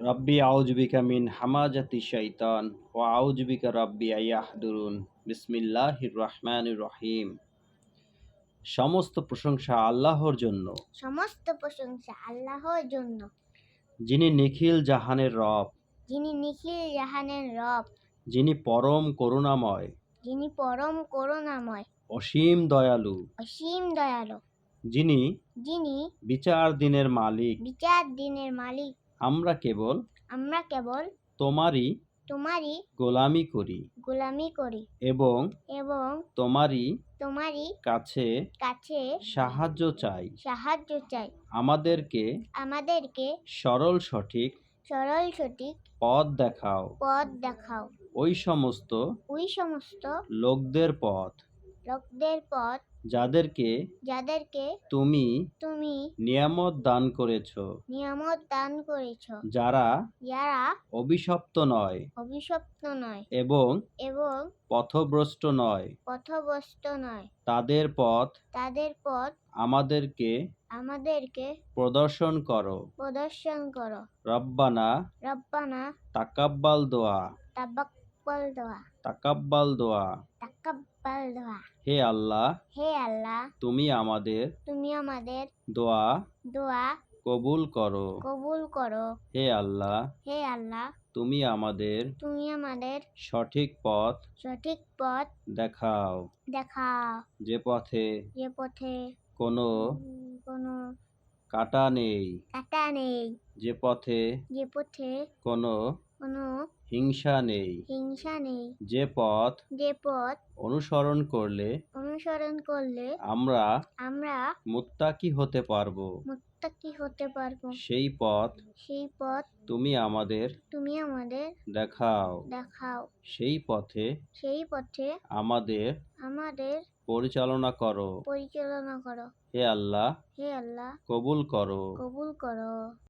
রব্বি আউযু বিকা মিন হামাজাতি শাইতান ওয়া আউযু বিকা রব্বি আইয়াহদুরুন। বিসমিল্লাহির রহমানির রহিম। সমস্ত প্রশংসা আল্লাহর জন্য, সমস্ত প্রশংসা আল্লাহর জন্য, যিনি নিখিল জাহানের রব, যিনি নিখিল জাহানের রব, যিনি পরম করুণাময়, যিনি পরম করুণাময়, অসীম দয়ালু, অসীম দয়ালু, যিনি যিনি বিচার দিনের মালিক। বিচার দিনের মালিক। আমরা কেবল তোমারই তোমারই গোলামি করি গোলামি করি এবং এবং তোমারই কাছে সাহায্য চাই। আমাদেরকে সরল সঠিক পথ দেখাও, ওই সমস্ত লোকদের পথ যাদেরকে তুমি নিয়ামত দান করেছ, যারা অভিশপ্ত নয় এবং পথভ্রষ্ট নয়। তাদের পথ আমাদেরকে প্রদর্শন করো। রব্বানা তাকাব্বাল দোয়া। হে আল্লাহ, তুমি আমাদের দোয়া কবুল করো। হে আল্লাহ, তুমি আমাদের সঠিক পথ দেখাও, যে পথে কোনো কাঁটা নেই, যে পথে কোনো হিংসা নেই, যে পথ অনুসরণ করলে আমরা মুত্তাকি হতে পারবো, সেই পথ তুমি আমাদের দেখাও। সেই পথে আমাদের পরিচালনা করো। হে আল্লাহ, কবুল করো।